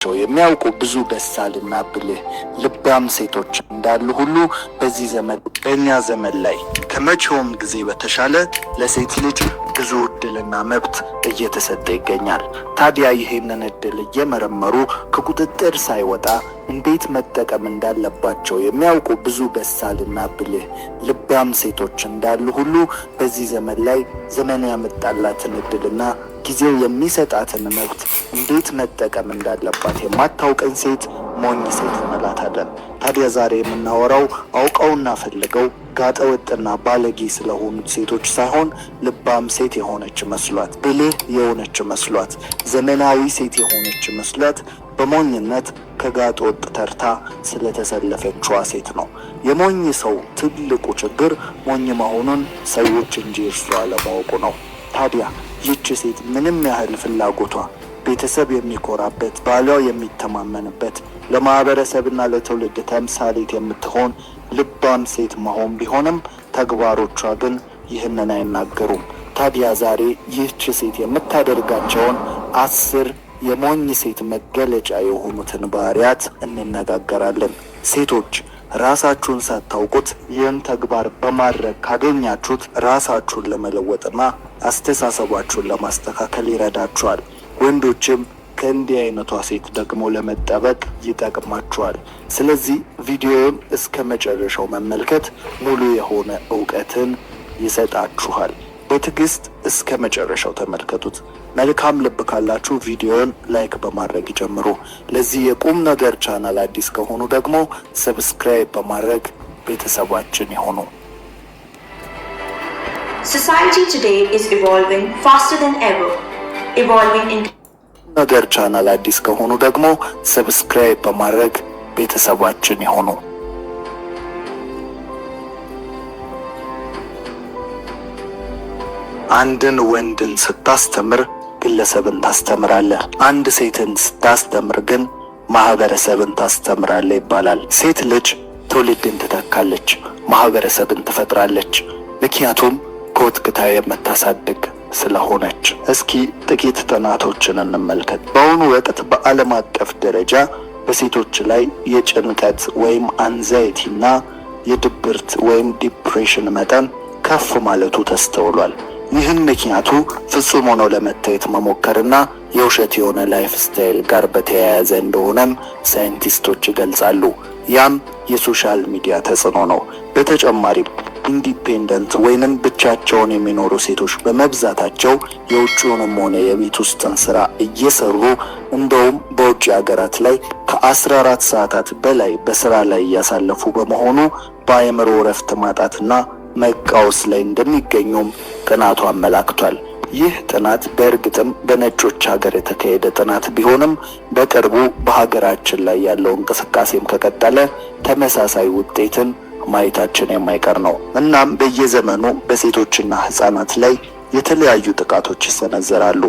የሚያውቁ ብዙ በሳልና ብልህ ልባም ሴቶች እንዳሉ ሁሉ በዚህ ዘመን በእኛ ዘመን ላይ ከመቼውም ጊዜ በተሻለ ለሴት ልጅ ብዙ እድልና መብት እየተሰጠ ይገኛል። ታዲያ ይህንን እድል እየመረመሩ ከቁጥጥር ሳይወጣ እንዴት መጠቀም እንዳለባቸው የሚያውቁ ብዙ በሳልና ብልህ ልባም ሴቶች እንዳሉ ሁሉ በዚህ ዘመን ላይ ዘመን ያመጣላትን እድልና ጊዜው የሚሰጣትን መብት እንዴት መጠቀም እንዳለባት የማታውቀን ሴት ሞኝ ሴት እንላታለን። ታዲያ ዛሬ የምናወራው አውቀውና ፈልገው ጋጠወጥና ባለጌ ስለሆኑት ሴቶች ሳይሆን ልባም ሴት የሆነች መስሏት፣ ብልህ የሆነች መስሏት፣ ዘመናዊ ሴት የሆነች መስሏት በሞኝነት ከጋጠወጥ ተርታ ስለተሰለፈችዋ ሴት ነው። የሞኝ ሰው ትልቁ ችግር ሞኝ መሆኑን ሰዎች እንጂ እርሱ አለማወቁ ነው። ታዲያ ይህች ሴት ምንም ያህል ፍላጎቷ ቤተሰብ የሚኮራበት፣ ባሏ የሚተማመንበት፣ ለማህበረሰብና ለትውልድ ተምሳሌት የምትሆን ልባም ሴት መሆን ቢሆንም ተግባሮቿ ግን ይህንን አይናገሩም። ታዲያ ዛሬ ይህች ሴት የምታደርጋቸውን 10 የሞኝ ሴት መገለጫ የሆኑትን ባህሪያት እንነጋገራለን። ሴቶች ራሳችሁን ሳታውቁት ይህን ተግባር በማድረግ ካገኛችሁት ራሳችሁን ለመለወጥና አስተሳሰባችሁን ለማስተካከል ይረዳችኋል። ወንዶችም ከእንዲህ አይነቷ ሴት ደግሞ ለመጠበቅ ይጠቅማችኋል። ስለዚህ ቪዲዮውን እስከ መጨረሻው መመልከት ሙሉ የሆነ እውቀትን ይሰጣችኋል። በትዕግስት እስከ መጨረሻው ተመልከቱት። መልካም ልብ ካላችሁ ቪዲዮውን ላይክ በማድረግ ይጀምሩ። ለዚህ የቁም ነገር ቻናል አዲስ ከሆኑ ደግሞ ሰብስክራይብ በማድረግ ቤተሰባችን ይሁኑ። Society today is evolving faster than ever. Evolving into ነገር ቻናል አዲስ ከሆኑ ደግሞ ሰብስክራይብ በማድረግ ቤተሰባችን ይሁኑ። አንድን ወንድን ስታስተምር ግለሰብን ታስተምራለህ። አንድ ሴትን ስታስተምር ግን ማህበረሰብን ታስተምራለህ ይባላል። ሴት ልጅ ትውልድን ትተካለች፣ ማህበረሰብን ትፈጥራለች። ምክንያቱም ኮትክታ የምታሳድግ ስለሆነች። እስኪ ጥቂት ጥናቶችን እንመልከት። በአሁኑ ወቅት በዓለም አቀፍ ደረጃ በሴቶች ላይ የጭንቀት ወይም አንዛይቲና የድብርት ወይም ዲፕሬሽን መጠን ከፍ ማለቱ ተስተውሏል። ይህን ምክንያቱ ፍጹም ሆኖ ለመታየት መሞከርና የውሸት የሆነ ላይፍ ስታይል ጋር በተያያዘ እንደሆነም ሳይንቲስቶች ይገልጻሉ። ያም የሶሻል ሚዲያ ተጽዕኖ ነው። በተጨማሪም ኢንዲፔንደንት ወይንም ብቻቸውን የሚኖሩ ሴቶች በመብዛታቸው የውጭውንም ሆነ የቤት ውስጥን ስራ እየሰሩ እንደውም በውጭ ሀገራት ላይ ከ14 ሰዓታት በላይ በስራ ላይ እያሳለፉ በመሆኑ በአእምሮ እረፍት ማጣትና መቃወስ ላይ እንደሚገኙም ጥናቱ አመላክቷል። ይህ ጥናት በእርግጥም በነጮች ሀገር የተካሄደ ጥናት ቢሆንም በቅርቡ በሀገራችን ላይ ያለው እንቅስቃሴም ከቀጠለ ተመሳሳይ ውጤትን ማየታችን የማይቀር ነው። እናም በየዘመኑ በሴቶችና ህፃናት ላይ የተለያዩ ጥቃቶች ይሰነዘራሉ።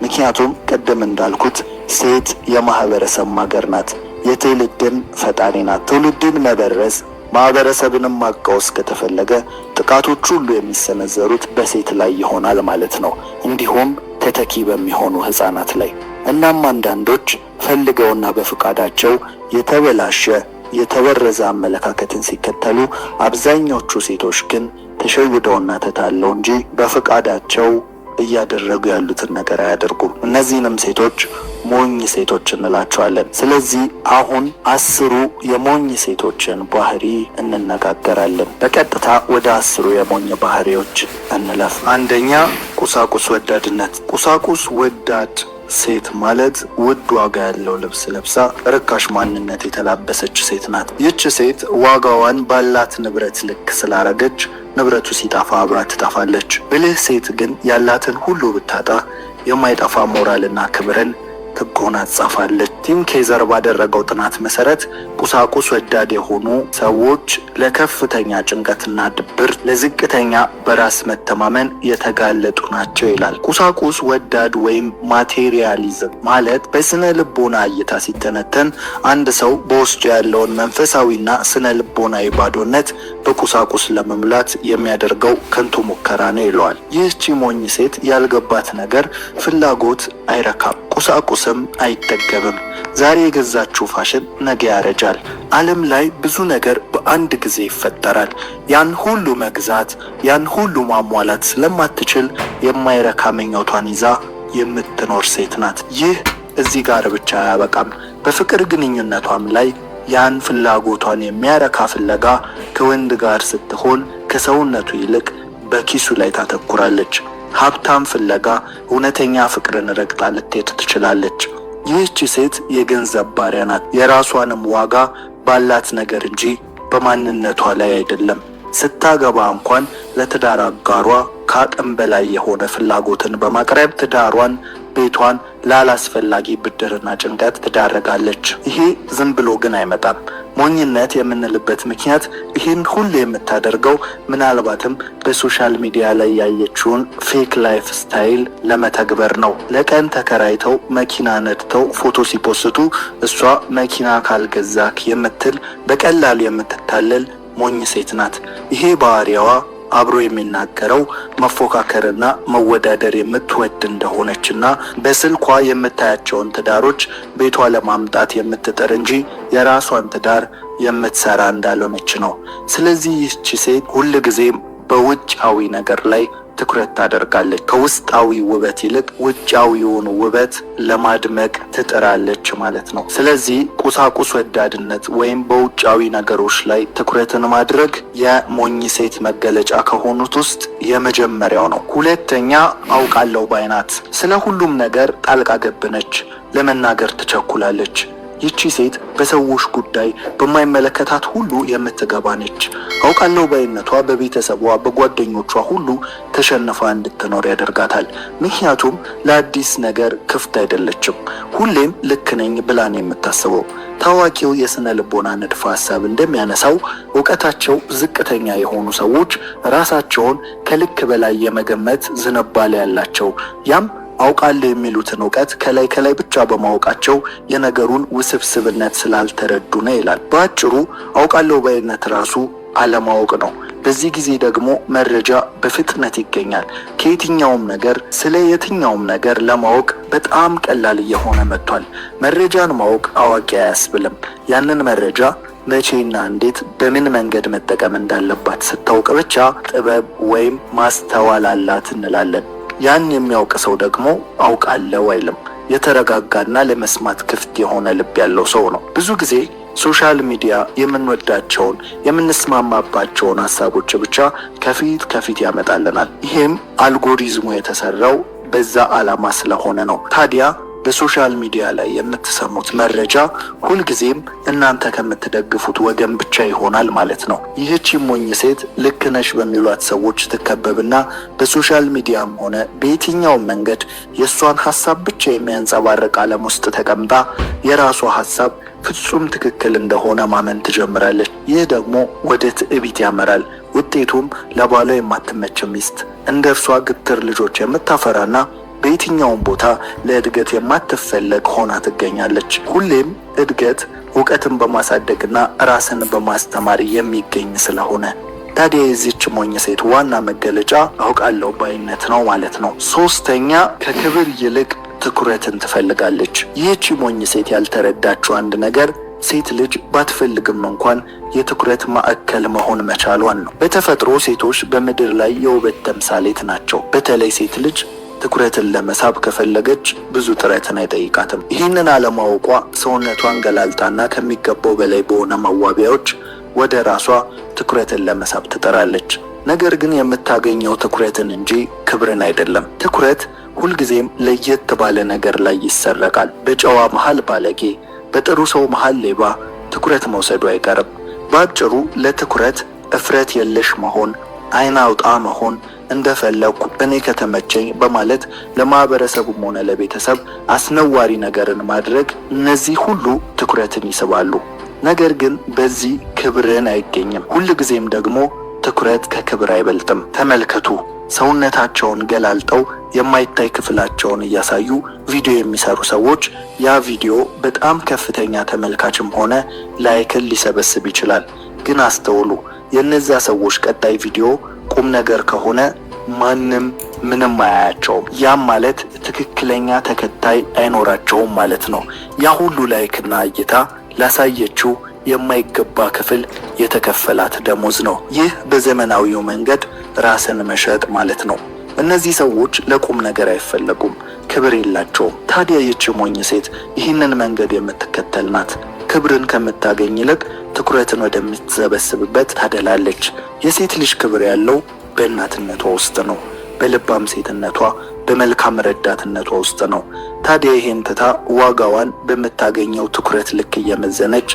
ምክንያቱም ቅድም እንዳልኩት ሴት የማህበረሰብ ማገር ናት፣ የትውልድን ፈጣሪ ናት። ትውልድን መበረዝ ማህበረሰብንም ማቃወስ ከተፈለገ ጥቃቶች ሁሉ የሚሰነዘሩት በሴት ላይ ይሆናል ማለት ነው፣ እንዲሁም ተተኪ በሚሆኑ ህፃናት ላይ። እናም አንዳንዶች ፈልገውና በፍቃዳቸው የተበላሸ የተወረዘ አመለካከትን ሲከተሉ፣ አብዛኞቹ ሴቶች ግን ተሸውደውና ተታለው እንጂ በፍቃዳቸው እያደረጉ ያሉትን ነገር አያደርጉም። እነዚህንም ሴቶች ሞኝ ሴቶች እንላቸዋለን። ስለዚህ አሁን 10 የሞኝ ሴቶችን ባህሪ እንነጋገራለን። በቀጥታ ወደ 10 የሞኝ ባህሪዎች እንለፍ። አንደኛ፣ ቁሳቁስ ወዳድነት። ቁሳቁስ ወዳድ ሴት ማለት ውድ ዋጋ ያለው ልብስ ለብሳ ርካሽ ማንነት የተላበሰች ሴት ናት። ይህች ሴት ዋጋዋን ባላት ንብረት ልክ ስላረገች ንብረቱ ሲጠፋ አብራ ትጠፋለች። ብልህ ሴት ግን ያላትን ሁሉ ብታጣ የማይጠፋ ሞራልና ክብርን ትጎናጸፋለች። ቲም ኬዘር ባደረገው ጥናት መሰረት ቁሳቁስ ወዳድ የሆኑ ሰዎች ለከፍተኛ ጭንቀትና ድብርት፣ ለዝቅተኛ በራስ መተማመን የተጋለጡ ናቸው ይላል። ቁሳቁስ ወዳድ ወይም ማቴሪያሊዝም ማለት በስነ ልቦና እይታ ሲተነተን አንድ ሰው በውስጡ ያለውን መንፈሳዊና ስነ ልቦናዊ ባዶነት በቁሳቁስ ለመሙላት የሚያደርገው ከንቱ ሙከራ ነው ይለዋል። ይህቺ ሞኝ ሴት ያልገባት ነገር ፍላጎት አይረካም። ቁሳቁስም አይጠገብም። ዛሬ የገዛችው ፋሽን ነገ ያረጃል። ዓለም ላይ ብዙ ነገር በአንድ ጊዜ ይፈጠራል። ያን ሁሉ መግዛት፣ ያን ሁሉ ማሟላት ስለማትችል የማይረካ ምኞቷን ይዛ የምትኖር ሴት ናት። ይህ እዚህ ጋር ብቻ አያበቃም። በፍቅር ግንኙነቷም ላይ ያን ፍላጎቷን የሚያረካ ፍለጋ ከወንድ ጋር ስትሆን ከሰውነቱ ይልቅ በኪሱ ላይ ታተኩራለች። ሀብታም ፍለጋ እውነተኛ ፍቅርን ረግጣ ልትሄድ ትችላለች። ይህች ሴት የገንዘብ ባሪያ ናት። የራሷንም ዋጋ ባላት ነገር እንጂ በማንነቷ ላይ አይደለም። ስታገባ እንኳን ለትዳር አጋሯ ከአቅም በላይ የሆነ ፍላጎትን በማቅረብ ትዳሯን፣ ቤቷን ላላስፈላጊ ብድርና ጭንቀት ትዳረጋለች። ይሄ ዝም ብሎ ግን አይመጣም። ሞኝነት የምንልበት ምክንያት ይህን ሁሉ የምታደርገው ምናልባትም በሶሻል ሚዲያ ላይ ያየችውን ፌክ ላይፍ ስታይል ለመተግበር ነው። ለቀን ተከራይተው መኪና ነድተው ፎቶ ሲፖስቱ እሷ መኪና ካልገዛክ የምትል በቀላሉ የምትታለል ሞኝ ሴት ናት። ይሄ ባህሪዋ አብሮ የሚናገረው መፎካከርና መወዳደር የምትወድ እንደሆነችና በስልኳ የምታያቸውን ትዳሮች ቤቷ ለማምጣት የምትጥር እንጂ የራሷን ትዳር የምትሰራ እንዳልሆነች ነው። ስለዚህ ይህች ሴት ሁልጊዜም በውጫዊ ነገር ላይ ትኩረት ታደርጋለች። ከውስጣዊ ውበት ይልቅ ውጫዊውን ውበት ለማድመቅ ትጥራለች ማለት ነው። ስለዚህ ቁሳቁስ ወዳድነት ወይም በውጫዊ ነገሮች ላይ ትኩረትን ማድረግ የሞኝ ሴት መገለጫ ከሆኑት ውስጥ የመጀመሪያው ነው። ሁለተኛ አውቃለሁ ባይ ናት። ስለ ሁሉም ነገር ጣልቃ ገብ ነች። ለመናገር ትቸኩላለች። ይቺ ሴት በሰዎች ጉዳይ በማይመለከታት ሁሉ የምትገባ ነች። አውቃለሁ ባይነቷ በቤተሰቧ በጓደኞቿ ሁሉ ተሸንፋ እንድትኖር ያደርጋታል። ምክንያቱም ለአዲስ ነገር ክፍት አይደለችም። ሁሌም ልክ ነኝ ብላ ነው የምታስበው። ታዋቂው የስነ ልቦና ንድፈ ሐሳብ እንደሚያነሳው እውቀታቸው ዝቅተኛ የሆኑ ሰዎች ራሳቸውን ከልክ በላይ የመገመት ዝንባሌ ያላቸው፣ ያም አውቃለሁ የሚሉትን እውቀት ከላይ ብቻ በማወቃቸው የነገሩን ውስብስብነት ስላልተረዱ ነው ይላል። በአጭሩ አውቃለሁ ባይነት ራሱ አለማወቅ ነው። በዚህ ጊዜ ደግሞ መረጃ በፍጥነት ይገኛል። ከየትኛውም ነገር ስለ የትኛውም ነገር ለማወቅ በጣም ቀላል እየሆነ መጥቷል። መረጃን ማወቅ አዋቂ አያስብልም። ያንን መረጃ መቼና እንዴት በምን መንገድ መጠቀም እንዳለባት ስታውቅ ብቻ ጥበብ ወይም ማስተዋል አላት እንላለን። ያን የሚያውቅ ሰው ደግሞ አውቃለሁ አይልም። የተረጋጋና ለመስማት ክፍት የሆነ ልብ ያለው ሰው ነው። ብዙ ጊዜ ሶሻል ሚዲያ የምንወዳቸውን የምንስማማባቸውን ሀሳቦች ብቻ ከፊት ያመጣልናል። ይሄም አልጎሪዝሙ የተሰራው በዛ ዓላማ ስለሆነ ነው። ታዲያ በሶሻል ሚዲያ ላይ የምትሰሙት መረጃ ሁልጊዜም እናንተ ከምትደግፉት ወገን ብቻ ይሆናል ማለት ነው። ይህቺ ሞኝ ሴት ልክ ነሽ በሚሏት ሰዎች ትከበብና በሶሻል ሚዲያም ሆነ በየትኛውም መንገድ የእሷን ሀሳብ ብቻ የሚያንጸባርቅ ዓለም ውስጥ ተቀምጣ የራሷ ሀሳብ ፍጹም ትክክል እንደሆነ ማመን ትጀምራለች። ይህ ደግሞ ወደ ትዕቢት ያመራል። ውጤቱም ለባሏ የማትመች ሚስት፣ እንደ እርሷ ግትር ልጆች የምታፈራና በየትኛውም ቦታ ለእድገት የማትፈለግ ሆና ትገኛለች። ሁሌም እድገት እውቀትን በማሳደግና ራስን በማስተማር የሚገኝ ስለሆነ ታዲያ የዚህች ሞኝ ሴት ዋና መገለጫ አውቃለሁ ባይነት ነው ማለት ነው። ሶስተኛ ከክብር ይልቅ ትኩረትን ትፈልጋለች። ይህች ሞኝ ሴት ያልተረዳችው አንድ ነገር ሴት ልጅ ባትፈልግም እንኳን የትኩረት ማዕከል መሆን መቻሏን ነው። በተፈጥሮ ሴቶች በምድር ላይ የውበት ተምሳሌት ናቸው። በተለይ ሴት ልጅ ትኩረትን ለመሳብ ከፈለገች ብዙ ጥረትን አይጠይቃትም። ይህንን አለማወቋ ሰውነቷን ገላልጣና ከሚገባው በላይ በሆነ መዋቢያዎች ወደ ራሷ ትኩረትን ለመሳብ ትጠራለች። ነገር ግን የምታገኘው ትኩረትን እንጂ ክብርን አይደለም። ትኩረት ሁልጊዜም ለየት ባለ ነገር ላይ ይሰረቃል። በጨዋ መሃል ባለጌ፣ በጥሩ ሰው መሃል ሌባ ትኩረት መውሰዱ አይቀርም። በአጭሩ ለትኩረት እፍረት የለሽ መሆን፣ አይን አውጣ መሆን፣ እንደፈለኩ እኔ ከተመቸኝ በማለት ለማህበረሰቡም ሆነ ለቤተሰብ አስነዋሪ ነገርን ማድረግ፣ እነዚህ ሁሉ ትኩረትን ይስባሉ። ነገር ግን በዚህ ክብርን አይገኝም። ሁልጊዜም ደግሞ ትኩረት ከክብር አይበልጥም። ተመልከቱ፣ ሰውነታቸውን ገላልጠው የማይታይ ክፍላቸውን እያሳዩ ቪዲዮ የሚሰሩ ሰዎች ያ ቪዲዮ በጣም ከፍተኛ ተመልካችም ሆነ ላይክን ሊሰበስብ ይችላል። ግን አስተውሉ፣ የነዛ ሰዎች ቀጣይ ቪዲዮ ቁም ነገር ከሆነ ማንም ምንም አያያቸውም። ያም ማለት ትክክለኛ ተከታይ አይኖራቸውም ማለት ነው። ያ ሁሉ ላይክና እይታ ላሳየችው የማይገባ ክፍል የተከፈላት ደሞዝ ነው። ይህ በዘመናዊው መንገድ ራስን መሸጥ ማለት ነው። እነዚህ ሰዎች ለቁም ነገር አይፈለጉም፣ ክብር የላቸውም። ታዲያ ይህች ሞኝ ሴት ይህንን መንገድ የምትከተል ናት። ክብርን ከምታገኝ ይልቅ ትኩረትን ወደምትሰበስብበት ታደላለች። የሴት ልጅ ክብር ያለው በእናትነቷ ውስጥ ነው፣ በልባም ሴትነቷ፣ በመልካም ረዳትነቷ ውስጥ ነው። ታዲያ ይሄን ትታ ዋጋዋን በምታገኘው ትኩረት ልክ እየመዘነች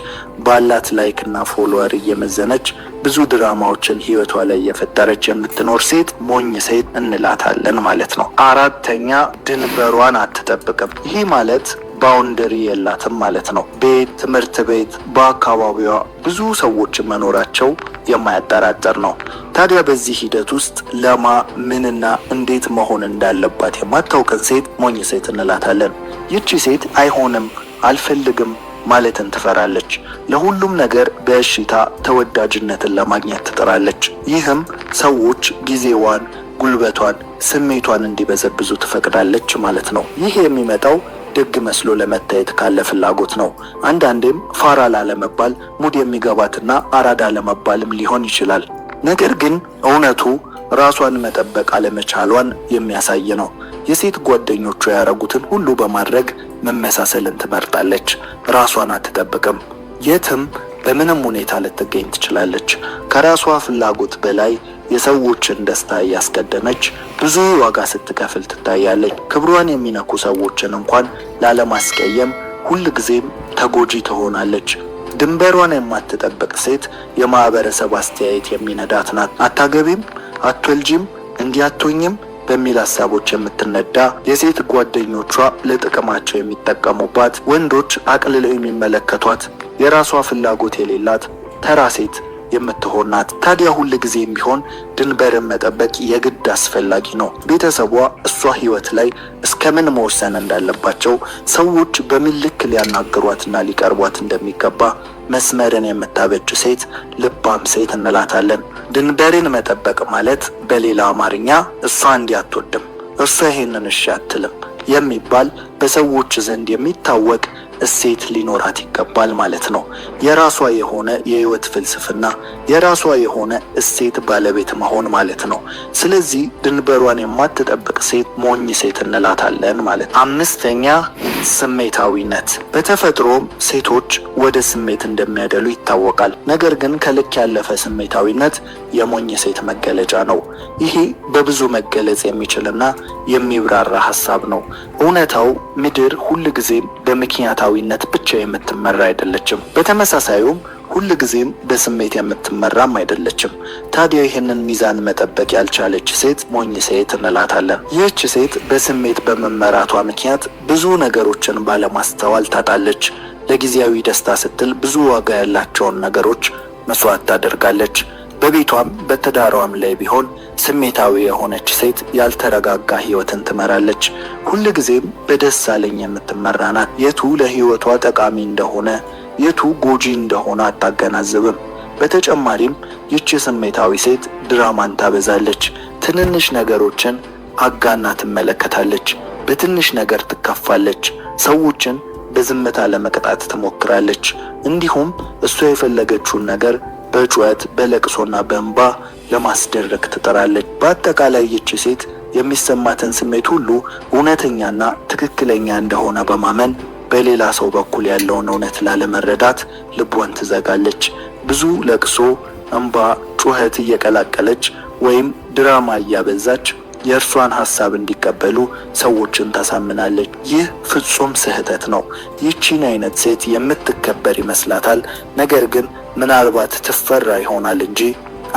ባላት ላይክና ፎሎወር እየመዘነች ብዙ ድራማዎችን ህይወቷ ላይ እየፈጠረች የምትኖር ሴት ሞኝ ሴት እንላታለን ማለት ነው። አራተኛ ድንበሯን አትጠብቅም። ይህ ማለት ባውንደሪ የላትም ማለት ነው። ቤት፣ ትምህርት ቤት፣ በአካባቢዋ ብዙ ሰዎች መኖራቸው የማያጠራጥር ነው። ታዲያ በዚህ ሂደት ውስጥ ለማ ምንና እንዴት መሆን እንዳለባት የማታውቅን ሴት ሞኝ ሴት እንላታለን። ይቺ ሴት አይሆንም፣ አልፈልግም ማለትን ትፈራለች። ለሁሉም ነገር በእሽታ ተወዳጅነትን ለማግኘት ትጥራለች። ይህም ሰዎች ጊዜዋን፣ ጉልበቷን፣ ስሜቷን እንዲበዘብዙ ትፈቅዳለች ማለት ነው። ይህ የሚመጣው ደግ መስሎ ለመታየት ካለ ፍላጎት ነው። አንዳንዴም ፋራ ላለመባል ሙድ የሚገባትና አራዳ ለመባልም ሊሆን ይችላል። ነገር ግን እውነቱ ራሷን መጠበቅ አለመቻሏን የሚያሳይ ነው። የሴት ጓደኞቿ ያረጉትን ሁሉ በማድረግ መመሳሰልን ትመርጣለች። ራሷን አትጠብቅም። የትም በምንም ሁኔታ ልትገኝ ትችላለች። ከራሷ ፍላጎት በላይ የሰዎችን ደስታ እያስቀደመች ብዙ ዋጋ ስትከፍል ትታያለች። ክብሯን የሚነኩ ሰዎችን እንኳን ላለማስቀየም ሁልጊዜም ተጎጂ ትሆናለች። ድንበሯን የማትጠብቅ ሴት የማህበረሰብ አስተያየት የሚነዳት ናት። አታገቢም፣ አትወልጂም፣ እንዲያቶኝም በሚል ሀሳቦች የምትነዳ የሴት ጓደኞቿ ለጥቅማቸው የሚጠቀሙባት፣ ወንዶች አቅልለው የሚመለከቷት፣ የራሷ ፍላጎት የሌላት ተራ ሴት የምትሆን ናት። ታዲያ ሁል ጊዜም ቢሆን ድንበርን መጠበቅ የግድ አስፈላጊ ነው። ቤተሰቧ እሷ ህይወት ላይ እስከምን መወሰን እንዳለባቸው፣ ሰዎች በምን ልክ ሊያናግሯትና ሊቀርቧት እንደሚገባ መስመርን የምታበጅ ሴት ልባም ሴት እንላታለን። ድንበርን መጠበቅ ማለት በሌላ አማርኛ እሷ እንዲህ አትወድም፣ እሷ ይሄንን እሺ አትልም የሚባል በሰዎች ዘንድ የሚታወቅ እሴት ሊኖራት ይገባል ማለት ነው። የራሷ የሆነ የህይወት ፍልስፍና፣ የራሷ የሆነ እሴት ባለቤት መሆን ማለት ነው። ስለዚህ ድንበሯን የማትጠብቅ ሴት ሞኝ ሴት እንላታለን ማለት ነው። አምስተኛ ስሜታዊነት። በተፈጥሮም ሴቶች ወደ ስሜት እንደሚያደሉ ይታወቃል። ነገር ግን ከልክ ያለፈ ስሜታዊነት የሞኝ ሴት መገለጫ ነው። ይሄ በብዙ መገለጽ የሚችልና የሚብራራ ሐሳብ ነው። እውነታው ምድር ሁልጊዜም በምክንያታዊነት ብቻ የምትመራ አይደለችም። በተመሳሳዩም ሁልጊዜም በስሜት የምትመራም አይደለችም። ታዲያ ይህንን ሚዛን መጠበቅ ያልቻለች ሴት ሞኝ ሴት እንላታለን። ይህች ሴት በስሜት በመመራቷ ምክንያት ብዙ ነገሮችን ባለማስተዋል ታጣለች። ለጊዜያዊ ደስታ ስትል ብዙ ዋጋ ያላቸውን ነገሮች መስዋዕት ታደርጋለች። በቤቷም በትዳሯም ላይ ቢሆን ስሜታዊ የሆነች ሴት ያልተረጋጋ ህይወትን ትመራለች። ሁልጊዜም በደስ አለኝ የምትመራ ናት። የቱ ለህይወቷ ጠቃሚ እንደሆነ የቱ ጎጂ እንደሆነ አታገናዝብም። በተጨማሪም ይህች ስሜታዊ ሴት ድራማን ታበዛለች። ትንንሽ ነገሮችን አጋና ትመለከታለች። በትንሽ ነገር ትከፋለች። ሰዎችን በዝምታ ለመቅጣት ትሞክራለች። እንዲሁም እሷ የፈለገችውን ነገር በጩኸት በለቅሶና በእንባ ለማስደረግ ትጥራለች። በአጠቃላይ ይህች ሴት የሚሰማትን ስሜት ሁሉ እውነተኛና ትክክለኛ እንደሆነ በማመን በሌላ ሰው በኩል ያለውን እውነት ላለመረዳት ልቧን ትዘጋለች። ብዙ ለቅሶ፣ እንባ፣ ጩኸት እየቀላቀለች ወይም ድራማ እያበዛች የእርሷን ሐሳብ እንዲቀበሉ ሰዎችን ታሳምናለች። ይህ ፍጹም ስህተት ነው። ይህቺን አይነት ሴት የምትከበር ይመስላታል። ነገር ግን ምናልባት ትፈራ ይሆናል እንጂ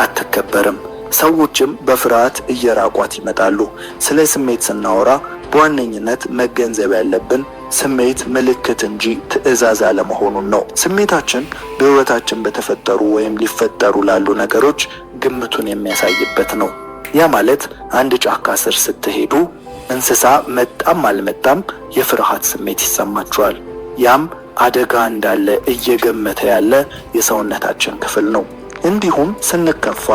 አትከበርም። ሰዎችም በፍርሃት እየራቋት ይመጣሉ። ስለ ስሜት ስናወራ በዋነኝነት መገንዘብ ያለብን ስሜት ምልክት እንጂ ትዕዛዝ አለመሆኑን ነው። ስሜታችን በሕይወታችን በተፈጠሩ ወይም ሊፈጠሩ ላሉ ነገሮች ግምቱን የሚያሳይበት ነው። ያ ማለት አንድ ጫካ ስር ስትሄዱ እንስሳ መጣም አልመጣም የፍርሃት ስሜት ይሰማችኋል። ያም አደጋ እንዳለ እየገመተ ያለ የሰውነታችን ክፍል ነው። እንዲሁም ስንከፋ፣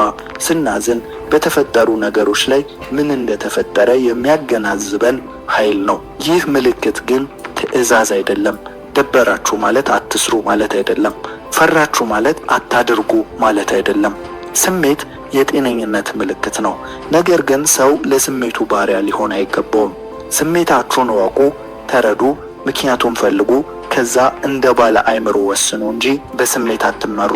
ስናዝን፣ በተፈጠሩ ነገሮች ላይ ምን እንደተፈጠረ የሚያገናዝበን ኃይል ነው። ይህ ምልክት ግን ትዕዛዝ አይደለም። ደበራችሁ ማለት አትስሩ ማለት አይደለም። ፈራችሁ ማለት አታድርጉ ማለት አይደለም። ስሜት የጤነኝነት ምልክት ነው። ነገር ግን ሰው ለስሜቱ ባሪያ ሊሆን አይገባውም። ስሜታችሁን እወቁ፣ ተረዱ፣ ምክንያቱም ፈልጉ። ከዛ እንደ ባለ አእምሮ ወስኑ እንጂ በስሜት አትመሩ።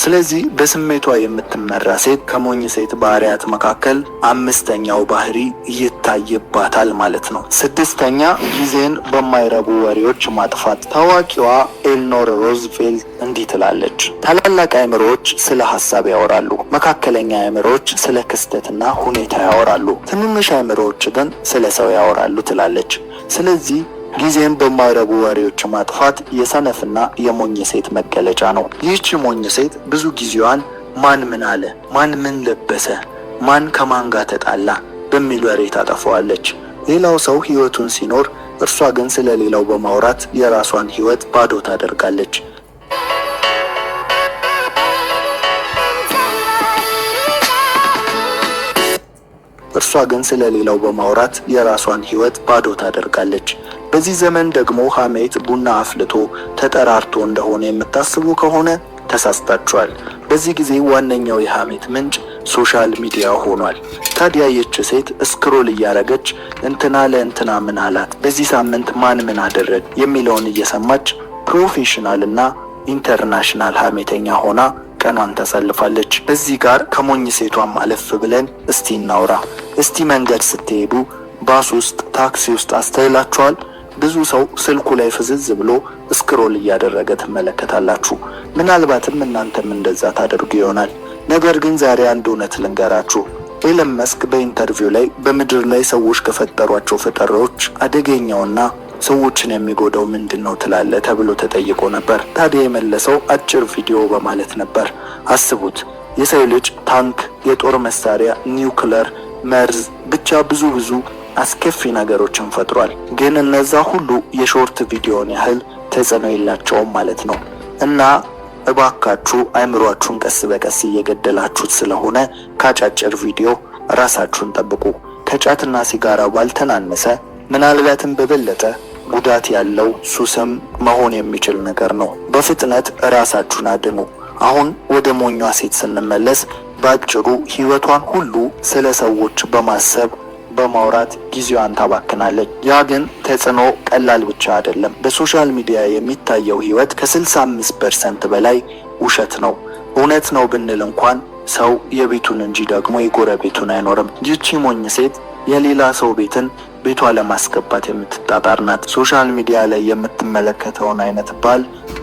ስለዚህ በስሜቷ የምትመራ ሴት ከሞኝ ሴት ባህሪያት መካከል አምስተኛው ባህሪ ይታይባታል ማለት ነው። ስድስተኛ ጊዜን በማይረቡ ወሬዎች ማጥፋት። ታዋቂዋ ኤልኖር ሮዝቬልት እንዲህ ትላለች፣ ታላላቅ አእምሮዎች ስለ ሀሳብ ያወራሉ፣ መካከለኛ አእምሮዎች ስለ ክስተትና ሁኔታ ያወራሉ፣ ትንንሽ አእምሮዎች ግን ስለ ሰው ያወራሉ ትላለች። ስለዚህ ጊዜን በማይረቡ ወሬዎች ማጥፋት የሰነፍና የሞኝ ሴት መገለጫ ነው። ይህች ሞኝ ሴት ብዙ ጊዜዋን ማን ምን አለ፣ ማን ምን ለበሰ፣ ማን ከማን ጋር ተጣላ በሚል ወሬ ታጠፋዋለች። ሌላው ሰው ህይወቱን ሲኖር፣ እርሷ ግን ስለ ሌላው በማውራት የራሷን ህይወት ባዶ ታደርጋለች። እርሷ ግን ስለ ሌላው በማውራት የራሷን ህይወት ባዶ ታደርጋለች። በዚህ ዘመን ደግሞ ሐሜት ቡና አፍልቶ ተጠራርቶ እንደሆነ የምታስቡ ከሆነ ተሳስታችኋል። በዚህ ጊዜ ዋነኛው የሐሜት ምንጭ ሶሻል ሚዲያ ሆኗል። ታዲያ ይህች ሴት ስክሮል እያረገች እንትና ለእንትና ምን አላት፣ በዚህ ሳምንት ማን ምን አደረግ የሚለውን እየሰማች ፕሮፌሽናል እና ኢንተርናሽናል ሐሜተኛ ሆና ቀኗን ታሳልፋለች። እዚህ ጋር ከሞኝ ሴቷም አለፍ ብለን እስቲ እናውራ። እስቲ መንገድ ስትሄዱ ባስ ውስጥ፣ ታክሲ ውስጥ አስተውላችኋል? ብዙ ሰው ስልኩ ላይ ፍዝዝ ብሎ ስክሮል እያደረገ ትመለከታላችሁ። ምናልባትም እናንተም እንደዛ ታደርጉ ይሆናል። ነገር ግን ዛሬ አንድ እውነት ልንገራችሁ። ኤለን መስክ በኢንተርቪው ላይ በምድር ላይ ሰዎች ከፈጠሯቸው ፈጠራዎች አደገኛውና ሰዎችን የሚጎዳው ምንድነው ትላለ ተብሎ ተጠይቆ ነበር። ታዲያ የመለሰው አጭር ቪዲዮ በማለት ነበር። አስቡት፣ የሰው ልጅ ታንክ፣ የጦር መሳሪያ፣ ኒውክለር፣ መርዝ፣ ብቻ ብዙ አስከፊ ነገሮችን ፈጥሯል። ግን እነዛ ሁሉ የሾርት ቪዲዮን ያህል ተጽዕኖ የላቸውም ማለት ነው። እና እባካችሁ አይምሯችሁን ቀስ በቀስ እየገደላችሁት ስለሆነ ከአጫጭር ቪዲዮ ራሳችሁን ጠብቁ። ከጫትና ሲጋራ ባልተናነሰ ምናልባትም በበለጠ ጉዳት ያለው ሱስም መሆን የሚችል ነገር ነው። በፍጥነት ራሳችሁን አድኑ። አሁን ወደ ሞኟ ሴት ስንመለስ ባጭሩ ህይወቷን ሁሉ ስለ ሰዎች በማሰብ በማውራት ጊዜዋን ታባክናለች። ያ ግን ተጽዕኖ ቀላል ብቻ አይደለም። በሶሻል ሚዲያ የሚታየው ህይወት ከ65% በላይ ውሸት ነው። እውነት ነው ብንል እንኳን ሰው የቤቱን እንጂ ደግሞ የጎረቤቱን አይኖርም። ይህቺ ሞኝ ሴት የሌላ ሰው ቤትን ቤቷ ለማስገባት የምትጣጣር ናት። ሶሻል ሚዲያ ላይ የምትመለከተውን አይነት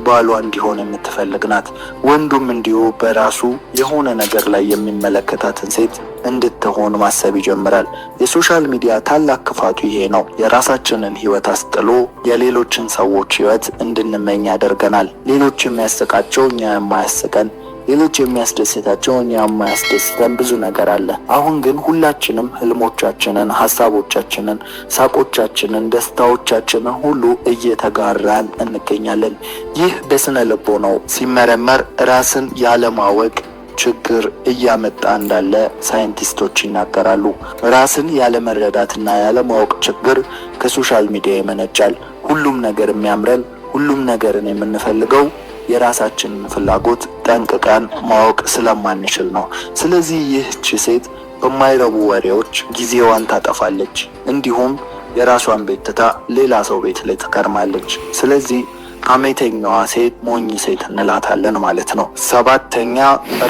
ባሏ እንዲሆን የምትፈልግ ናት። ወንዱም እንዲሁ በራሱ የሆነ ነገር ላይ የሚመለከታትን ሴት እንድትሆን ማሰብ ይጀምራል። የሶሻል ሚዲያ ታላቅ ክፋቱ ይሄ ነው። የራሳችንን ህይወት አስጥሎ የሌሎችን ሰዎች ህይወት እንድንመኝ ያደርገናል። ሌሎች የሚያስቃቸው እኛ የማያስቀን፣ ሌሎች የሚያስደስታቸው እኛ የማያስደስተን ብዙ ነገር አለ። አሁን ግን ሁላችንም ህልሞቻችንን፣ ሀሳቦቻችንን፣ ሳቆቻችንን፣ ደስታዎቻችንን ሁሉ እየተጋራን እንገኛለን። ይህ በስነ ልቦናው ሲመረመር ራስን ያለማወቅ ችግር እያመጣ እንዳለ ሳይንቲስቶች ይናገራሉ። ራስን ያለመረዳትና ያለማወቅ ችግር ከሶሻል ሚዲያ ይመነጫል። ሁሉም ነገር የሚያምረን፣ ሁሉም ነገርን የምንፈልገው የራሳችንን ፍላጎት ጠንቅቀን ማወቅ ስለማንችል ነው። ስለዚህ ይህች ሴት በማይረቡ ወሬዎች ጊዜዋን ታጠፋለች፣ እንዲሁም የራሷን ቤት ትታ ሌላ ሰው ቤት ላይ ትከርማለች። ስለዚህ ሐሜተኛዋ ሴት ሞኝ ሴት እንላታለን ማለት ነው። ሰባተኛ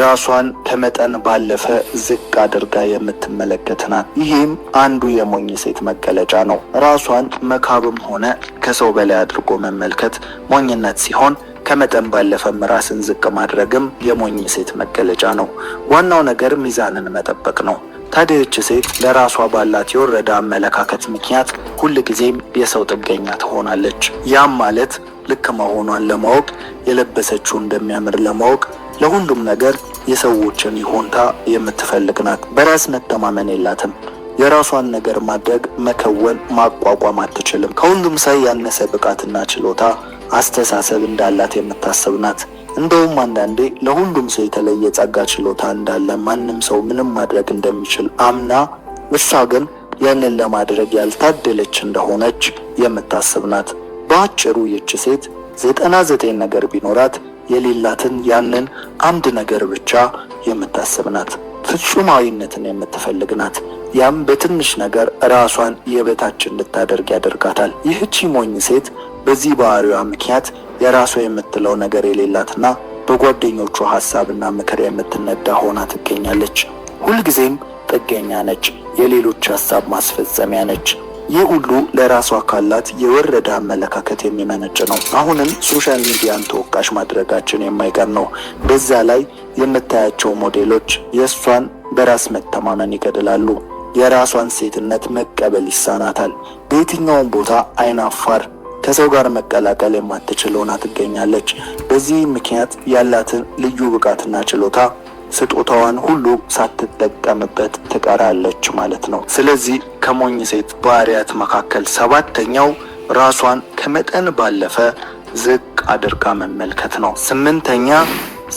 ራሷን ከመጠን ባለፈ ዝቅ አድርጋ የምትመለከት ናት። ይህም አንዱ የሞኝ ሴት መገለጫ ነው። ራሷን መካብም ሆነ ከሰው በላይ አድርጎ መመልከት ሞኝነት ሲሆን ከመጠን ባለፈም ራስን ዝቅ ማድረግም የሞኝ ሴት መገለጫ ነው። ዋናው ነገር ሚዛንን መጠበቅ ነው። ታዲያ ይህች ሴት ለራሷ ባላት የወረደ አመለካከት ምክንያት ሁልጊዜም የሰው ጥገኛ ትሆናለች። ያም ማለት ልክ መሆኗን ለማወቅ፣ የለበሰችው እንደሚያምር ለማወቅ፣ ለሁሉም ነገር የሰዎችን ይሁንታ የምትፈልግ ናት። በራስ መተማመን የላትም። የራሷን ነገር ማድረግ፣ መከወን፣ ማቋቋም አትችልም። ከሁሉም ሳይ ያነሰ ብቃትና ችሎታ አስተሳሰብ እንዳላት የምታስብ ናት። እንደውም አንዳንዴ ለሁሉም ሰው የተለየ ጸጋ ችሎታ እንዳለ ማንም ሰው ምንም ማድረግ እንደሚችል አምና እሷ ግን ያንን ለማድረግ ያልታደለች እንደሆነች የምታስብ ናት። በአጭሩ ይህች ሴት 99 ነገር ቢኖራት የሌላትን ያንን አንድ ነገር ብቻ የምታስብ ናት። ፍጹማዊነትን የምትፈልግ ናት። ያም በትንሽ ነገር ራሷን የበታች እንድታደርግ ያደርጋታል። ይህቺ ሞኝ ሴት በዚህ ባህሪዋ ምክንያት የራሷ የምትለው ነገር የሌላትና በጓደኞቿ ሐሳብና ምክር የምትነዳ ሆና ትገኛለች። ሁልጊዜም ጥገኛ ነች። የሌሎች ሐሳብ ማስፈጸሚያ ነች። ይህ ሁሉ ለራሷ ካላት የወረደ አመለካከት የሚመነጭ ነው። አሁንም ሶሻል ሚዲያን ተወቃሽ ማድረጋችን የማይቀር ነው። በዛ ላይ የምታያቸው ሞዴሎች የእሷን በራስ መተማመን ይገድላሉ። የራሷን ሴትነት መቀበል ይሳናታል። በየትኛውም ቦታ አይናፋር፣ ከሰው ጋር መቀላቀል የማትችል ሆና ትገኛለች። በዚህ ምክንያት ያላትን ልዩ ብቃትና ችሎታ ስጦታዋን ሁሉ ሳትጠቀምበት ትቀራለች ማለት ነው። ስለዚህ ከሞኝ ሴት ባህሪያት መካከል 7ኛው ራሷን ከመጠን ባለፈ ዝቅ አድርጋ መመልከት ነው። 8ኛ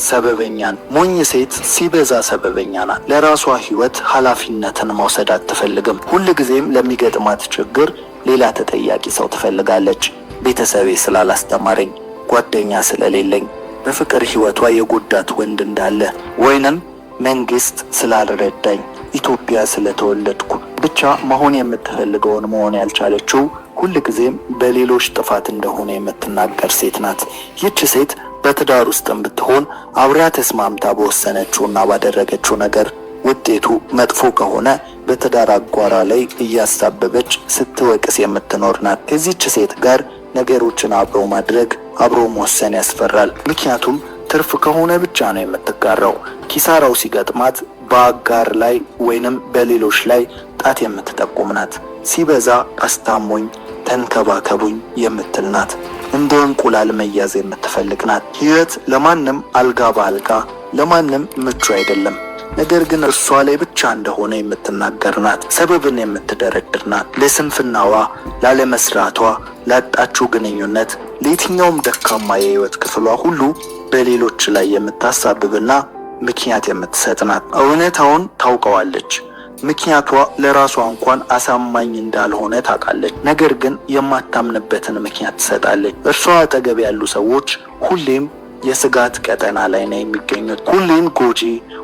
ሰበበኛን። ሞኝ ሴት ሲበዛ ሰበበኛ ናት። ለራሷ ሕይወት ኃላፊነትን መውሰድ አትፈልግም። ሁልጊዜም ለሚገጥማት ችግር ሌላ ተጠያቂ ሰው ትፈልጋለች። ቤተሰቤ ስላላስተማረኝ፣ ጓደኛ ስለሌለኝ፣ በፍቅር ሕይወቷ የጎዳት ወንድ እንዳለ ወይንም መንግስት ስላልረዳኝ፣ ኢትዮጵያ ስለተወለድኩ ብቻ መሆን የምትፈልገውን መሆን ያልቻለችው ሁልጊዜም በሌሎች ጥፋት እንደሆነ የምትናገር ሴት ናት። ይህች ሴት በትዳር ውስጥም ብትሆን አብራ ተስማምታ በወሰነችውና ባደረገችው ነገር ውጤቱ መጥፎ ከሆነ በትዳር አጓራ ላይ እያሳበበች ስትወቅስ የምትኖር ናት። ከዚህች ሴት ጋር ነገሮችን አብሮ ማድረግ አብሮ መወሰን ያስፈራል። ምክንያቱም ትርፍ ከሆነ ብቻ ነው የምትጋራው። ኪሳራው ሲገጥማት በአጋር ላይ ወይንም በሌሎች ላይ ጣት የምትጠቁም ናት። ሲበዛ አስታሞኝ፣ ተንከባከቡኝ የምትል ናት። እንደ እንቁላል መያዝ የምትፈልግ ናት። ሕይወት ለማንም አልጋ በአልጋ ለማንም ምቹ አይደለም። ነገር ግን እርሷ ላይ ብቻ እንደሆነ የምትናገር ናት። ሰበብን የምትደረድር ናት። ለስንፍናዋ፣ ላለመስራቷ፣ ላጣችው ግንኙነት፣ ለየትኛውም ደካማ የህይወት ክፍሏ ሁሉ በሌሎች ላይ የምታሳብብና ምክንያት የምትሰጥ ናት። እውነታውን ታውቀዋለች። ምክንያቷ ለራሷ እንኳን አሳማኝ እንዳልሆነ ታውቃለች። ነገር ግን የማታምንበትን ምክንያት ትሰጣለች። እርሷ አጠገብ ያሉ ሰዎች ሁሌም የስጋት ቀጠና ላይ ነው የሚገኙት። ሁሌም ጎጂ፣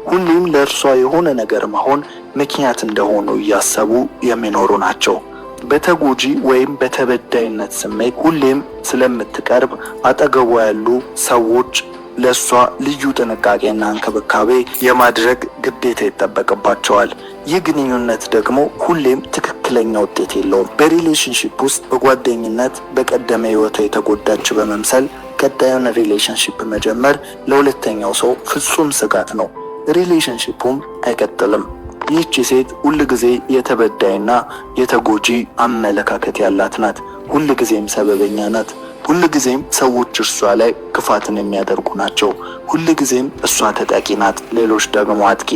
ሁሌም ለእርሷ የሆነ ነገር መሆን ምክንያት እንደሆኑ እያሰቡ የሚኖሩ ናቸው። በተጎጂ ወይም በተበዳይነት ስሜት ሁሌም ስለምትቀርብ አጠገቧ ያሉ ሰዎች ለሷ ልዩ ጥንቃቄና እንክብካቤ የማድረግ ግዴታ ይጠበቅባቸዋል። ይህ ግንኙነት ደግሞ ሁሌም ትክክለኛ ውጤት የለውም። በሪሌሽንሺፕ ውስጥ በጓደኝነት በቀደመ ህይወቷ የተጎዳች በመምሰል ቀጣዩን ሪሌሽንሺፕ መጀመር ለሁለተኛው ሰው ፍጹም ስጋት ነው። ሪሌሽንሺፑም አይቀጥልም። ይህች ሴት ሁልጊዜ የተበዳይና የተጎጂ አመለካከት ያላት ናት። ሁልጊዜም ሰበበኛ ናት። ሁልጊዜም ሰዎች እርሷ ላይ ክፋትን የሚያደርጉ ናቸው። ሁልጊዜም እሷ ተጠቂ ናት፣ ሌሎች ደግሞ አጥቂ።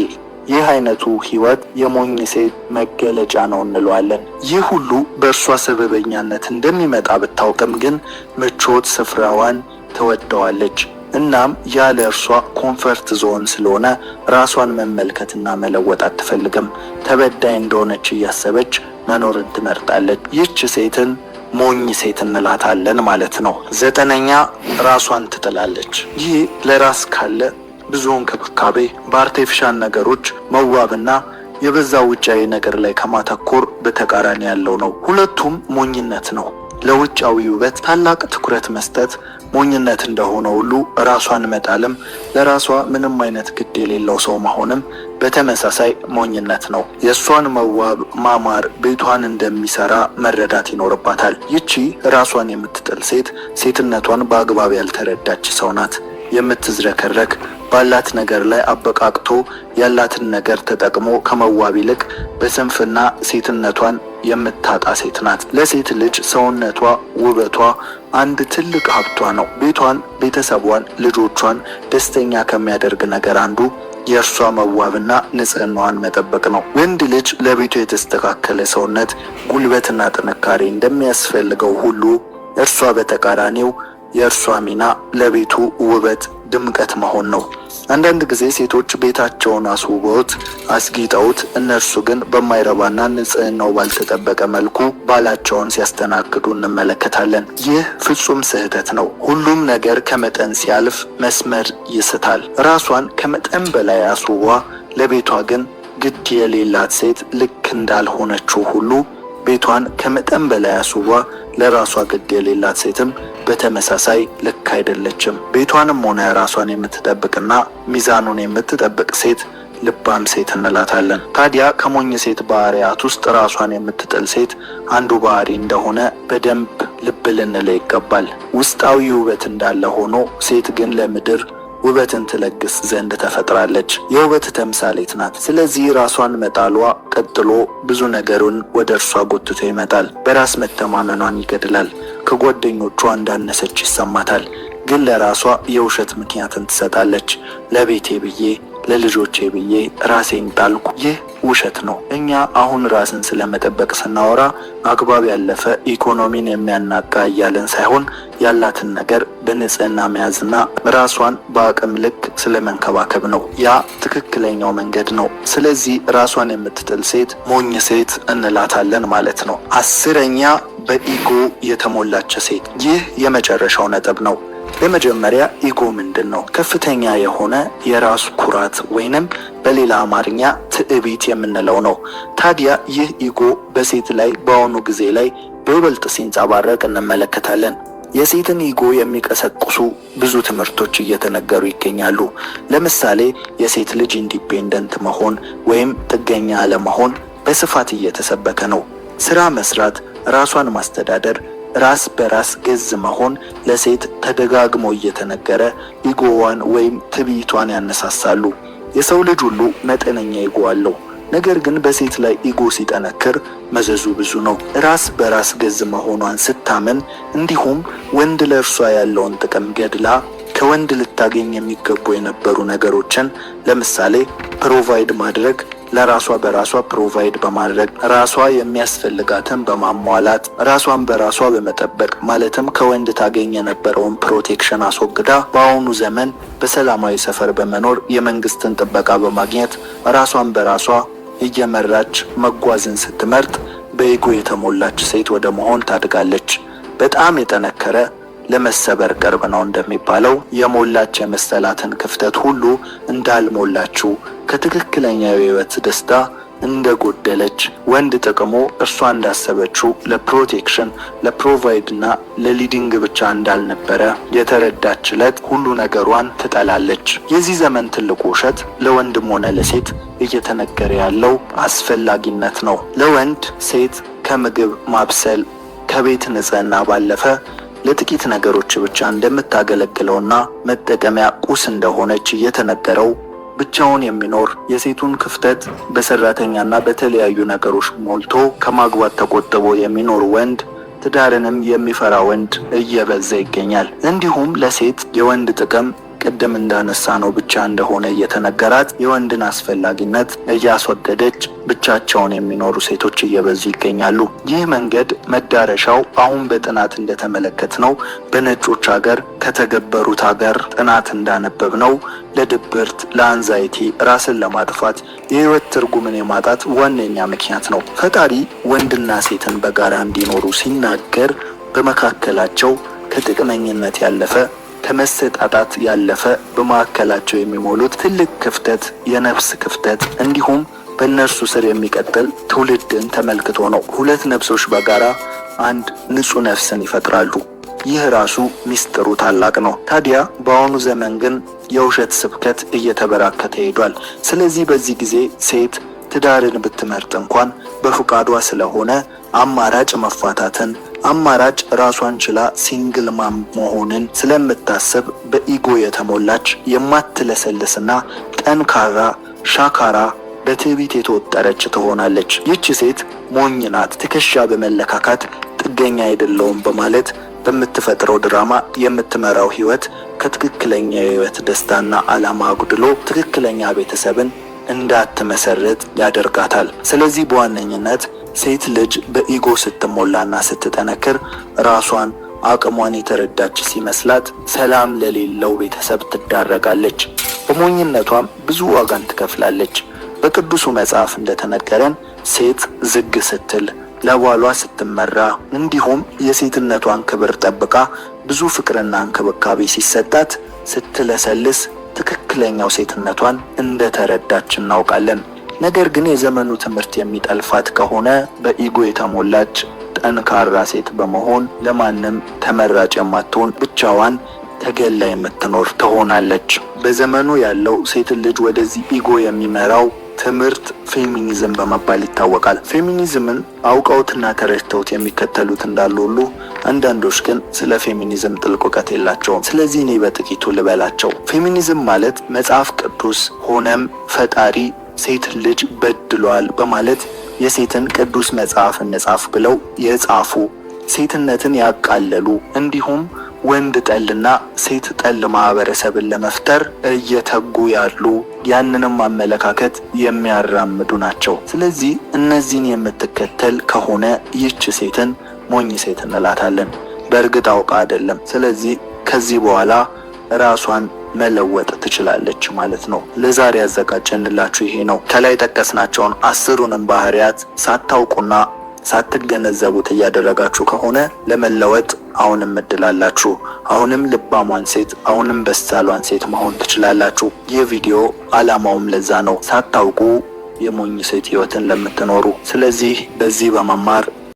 ይህ አይነቱ ህይወት የሞኝ ሴት መገለጫ ነው እንለዋለን። ይህ ሁሉ በእርሷ ሰበበኛነት እንደሚመጣ ብታውቅም ግን ምቾት ስፍራዋን ትወደዋለች። እናም ያለ እርሷ ኮንፈርት ዞን ስለሆነ ራሷን መመልከትና መለወጥ አትፈልግም። ተበዳይ እንደሆነች እያሰበች መኖርን ትመርጣለች። ይህች ሴትን ሞኝ ሴት እንላታለን ማለት ነው። 9ኛ ራሷን ትጥላለች። ይህ ለራስ ካለ ብዙ እንክብካቤ በአርቲፊሻል ነገሮች መዋብና የበዛ ውጫዊ ነገር ላይ ከማተኮር በተቃራኒ ያለው ነው። ሁለቱም ሞኝነት ነው። ለውጫዊ ውበት ታላቅ ትኩረት መስጠት ሞኝነት እንደሆነ ሁሉ ራሷን መጣልም፣ ለራሷ ምንም አይነት ግድ የሌለው ሰው መሆንም በተመሳሳይ ሞኝነት ነው። የእሷን መዋብ ማማር ቤቷን እንደሚሰራ መረዳት ይኖርባታል። ይቺ ራሷን የምትጥል ሴት ሴትነቷን በአግባብ ያልተረዳች ሰው ናት። የምትዝረከረክ ባላት ነገር ላይ አበቃቅቶ ያላትን ነገር ተጠቅሞ ከመዋብ ይልቅ በስንፍና ሴትነቷን የምታጣ ሴት ናት። ለሴት ልጅ ሰውነቷ፣ ውበቷ አንድ ትልቅ ሀብቷ ነው። ቤቷን፣ ቤተሰቧን፣ ልጆቿን ደስተኛ ከሚያደርግ ነገር አንዱ የእርሷ መዋብና ንጽህናዋን መጠበቅ ነው። ወንድ ልጅ ለቤቱ የተስተካከለ ሰውነት፣ ጉልበትና ጥንካሬ እንደሚያስፈልገው ሁሉ እርሷ በተቃራኒው የእርሷ ሚና ለቤቱ ውበት ድምቀት መሆን ነው። አንዳንድ ጊዜ ሴቶች ቤታቸውን አስውበውት አስጊጠውት፣ እነርሱ ግን በማይረባና ንጽህናው ባልተጠበቀ መልኩ ባላቸውን ሲያስተናግዱ እንመለከታለን። ይህ ፍጹም ስህተት ነው። ሁሉም ነገር ከመጠን ሲያልፍ መስመር ይስታል። ራሷን ከመጠን በላይ አስውቧ ለቤቷ ግን ግድ የሌላት ሴት ልክ እንዳልሆነችው ሁሉ ቤቷን ከመጠን በላይ አስውቧ ለራሷ ግድ የሌላት ሴትም በተመሳሳይ ልክ አይደለችም። ቤቷንም ሆነ ራሷን የምትጠብቅና ሚዛኑን የምትጠብቅ ሴት ልባም ሴት እንላታለን። ታዲያ ከሞኝ ሴት ባህሪያት ውስጥ ራሷን የምትጥል ሴት አንዱ ባህሪ እንደሆነ በደንብ ልብ ልንለው ይገባል። ውስጣዊ ውበት እንዳለ ሆኖ ሴት ግን ለምድር ውበትን ትለግስ ዘንድ ተፈጥራለች። የውበት ተምሳሌት ናት። ስለዚህ ራሷን መጣሏ ቀጥሎ ብዙ ነገሩን ወደ እርሷ ጎትቶ ይመጣል። በራስ መተማመኗን ይገድላል። ከጓደኞቿ እንዳነሰች ይሰማታል። ግን ለራሷ የውሸት ምክንያትን ትሰጣለች። ለቤቴ ብዬ ለልጆቼ ብዬ ራሴን ጣልኩ። ይህ ውሸት ነው። እኛ አሁን ራስን ስለመጠበቅ ስናወራ አግባብ ያለፈ ኢኮኖሚን የሚያናጋ እያለን ሳይሆን ያላትን ነገር በንጽህና መያዝና ራሷን በአቅም ልክ ስለመንከባከብ ነው። ያ ትክክለኛው መንገድ ነው። ስለዚህ ራሷን የምትጥል ሴት ሞኝ ሴት እንላታለን ማለት ነው። 10ኛ በኢጎ የተሞላች ሴት። ይህ የመጨረሻው ነጥብ ነው። በመጀመሪያ ኢጎ ምንድን ነው? ከፍተኛ የሆነ የራስ ኩራት ወይንም በሌላ አማርኛ ትዕቢት የምንለው ነው። ታዲያ ይህ ኢጎ በሴት ላይ በአሁኑ ጊዜ ላይ በይበልጥ ሲንጸባረቅ እንመለከታለን። የሴትን ኢጎ የሚቀሰቅሱ ብዙ ትምህርቶች እየተነገሩ ይገኛሉ። ለምሳሌ የሴት ልጅ ኢንዲፔንደንት መሆን ወይም ጥገኛ አለመሆን በስፋት እየተሰበከ ነው። ስራ መስራት፣ ራሷን ማስተዳደር፣ ራስ በራስ ገዝ መሆን ለሴት ተደጋግሞ እየተነገረ ኢጎዋን ወይም ትዕቢቷን ያነሳሳሉ። የሰው ልጅ ሁሉ መጠነኛ ኢጎ አለው። ነገር ግን በሴት ላይ ኢጎ ሲጠነክር መዘዙ ብዙ ነው። ራስ በራስ ገዝ መሆኗን ስታመን፣ እንዲሁም ወንድ ለእርሷ ያለውን ጥቅም ገድላ ከወንድ ልታገኝ የሚገቡ የነበሩ ነገሮችን ለምሳሌ ፕሮቫይድ ማድረግ፣ ለራሷ በራሷ ፕሮቫይድ በማድረግ ራሷ የሚያስፈልጋትን በማሟላት ራሷን በራሷ በመጠበቅ ማለትም ከወንድ ታገኝ የነበረውን ፕሮቴክሽን አስወግዳ በአሁኑ ዘመን በሰላማዊ ሰፈር በመኖር የመንግስትን ጥበቃ በማግኘት ራሷን በራሷ እየመራች መጓዝን ስትመርጥ በኢጎ የተሞላች ሴት ወደ መሆን ታድጋለች። በጣም የጠነከረ ለመሰበር ቅርብ ነው እንደሚባለው የሞላች የመሰላትን ክፍተት ሁሉ እንዳልሞላችው ከትክክለኛው የህይወት ደስታ እንደጎደለች ወንድ ጥቅሙ እርሷ እንዳሰበችው ለፕሮቴክሽን ለፕሮቫይድና ለሊዲንግ ብቻ እንዳልነበረ የተረዳችለት ሁሉ ነገሯን ትጠላለች። የዚህ ዘመን ትልቁ ውሸት ለወንድም ሆነ ለሴት እየተነገረ ያለው አስፈላጊነት ነው። ለወንድ ሴት ከምግብ ማብሰል ከቤት ንጽህና ባለፈ ለጥቂት ነገሮች ብቻ እንደምታገለግለውና መጠቀሚያ ቁስ እንደሆነች እየተነገረው ብቻውን የሚኖር የሴቱን ክፍተት በሰራተኛና በተለያዩ ነገሮች ሞልቶ ከማግባት ተቆጥቦ የሚኖር ወንድ፣ ትዳርንም የሚፈራ ወንድ እየበዛ ይገኛል። እንዲሁም ለሴት የወንድ ጥቅም ቅድም እንዳነሳ ነው ብቻ እንደሆነ እየተነገራት የወንድን አስፈላጊነት እያስወገደች ብቻቸውን የሚኖሩ ሴቶች እየበዙ ይገኛሉ። ይህ መንገድ መዳረሻው አሁን በጥናት እንደተመለከትነው በነጮች ሀገር ከተገበሩት ሀገር ጥናት እንዳነበብነው ለድብርት፣ ለአንዛይቲ፣ ራስን ለማጥፋት፣ የህይወት ትርጉምን የማጣት ዋነኛ ምክንያት ነው። ፈጣሪ ወንድና ሴትን በጋራ እንዲኖሩ ሲናገር በመካከላቸው ከጥቅመኝነት ያለፈ ከመሰጣጣት ያለፈ በመካከላቸው የሚሞሉት ትልቅ ክፍተት፣ የነፍስ ክፍተት እንዲሁም በእነርሱ ስር የሚቀጥል ትውልድን ተመልክቶ ነው። ሁለት ነፍሶች በጋራ አንድ ንጹህ ነፍስን ይፈጥራሉ። ይህ ራሱ ሚስጥሩ ታላቅ ነው። ታዲያ በአሁኑ ዘመን ግን የውሸት ስብከት እየተበራከተ ሄዷል። ስለዚህ በዚህ ጊዜ ሴት ትዳርን ብትመርጥ እንኳን በፍቃዷ ስለሆነ አማራጭ መፋታትን አማራጭ ራሷን ችላ ሲንግል ማም መሆንን ስለምታስብ በኢጎ የተሞላች የማትለሰልስና ጠንካራ ሻካራ በትዕቢት የተወጠረች ትሆናለች። ይህች ሴት ሞኝ ናት። ትከሻ በመለካካት ጥገኛ አይደለውም በማለት በምትፈጥረው ድራማ የምትመራው ህይወት ከትክክለኛ የህይወት ደስታና ዓላማ አጉድሎ ትክክለኛ ቤተሰብን እንዳትመሰርት ያደርጋታል። ስለዚህ በዋነኝነት ሴት ልጅ በኢጎ ስትሞላና ስትጠነክር ራሷን አቅሟን የተረዳች ሲመስላት ሰላም ለሌለው ቤተሰብ ትዳረጋለች። በሞኝነቷም ብዙ ዋጋን ትከፍላለች። በቅዱሱ መጽሐፍ እንደተነገረን ሴት ዝግ ስትል፣ ለባሏ ስትመራ፣ እንዲሁም የሴትነቷን ክብር ጠብቃ ብዙ ፍቅርና እንክብካቤ ሲሰጣት ስትለሰልስ ትክክለኛው ሴትነቷን እንደተረዳች እናውቃለን። ነገር ግን የዘመኑ ትምህርት የሚጠልፋት ከሆነ በኢጎ የተሞላች ጠንካራ ሴት በመሆን ለማንም ተመራጭ የማትሆን ብቻዋን ተገላ የምትኖር ትሆናለች። በዘመኑ ያለው ሴት ልጅ ወደዚህ ኢጎ የሚመራው ትምህርት ፌሚኒዝም በመባል ይታወቃል። ፌሚኒዝምን አውቀውትና ተረድተውት የሚከተሉት እንዳሉ ሁሉ አንዳንዶች ግን ስለ ፌሚኒዝም ጥልቅ እውቀት የላቸውም። ስለዚህ እኔ በጥቂቱ ልበላቸው። ፌሚኒዝም ማለት መጽሐፍ ቅዱስ ሆነም ፈጣሪ ሴት ልጅ በድሏል በማለት የሴትን ቅዱስ መጽሐፍ እንጻፍ ብለው የጻፉ፣ ሴትነትን ያቃለሉ እንዲሁም ወንድ ጠልና ሴት ጠል ማህበረሰብን ለመፍጠር እየተጉ ያሉ ያንንም አመለካከት የሚያራምዱ ናቸው። ስለዚህ እነዚህን የምትከተል ከሆነ ይህች ሴትን ሞኝ ሴት እንላታለን። በእርግጥ አውቃ አይደለም። ስለዚህ ከዚህ በኋላ ራሷን መለወጥ ትችላለች ማለት ነው። ለዛሬ ያዘጋጀንላችሁ ይሄ ነው። ከላይ ጠቀስናቸውን 10ሩንም ባህሪያት ሳታውቁና ሳትገነዘቡት እያደረጋችሁ ከሆነ ለመለወጥ አሁንም እድላላችሁ። አሁንም ልባሟን ሴት፣ አሁንም በሳሏን ሴት መሆን ትችላላችሁ። ይህ ቪዲዮ አላማውም ለዛ ነው፣ ሳታውቁ የሞኝ ሴት ህይወትን ለምትኖሩ። ስለዚህ በዚህ በመማር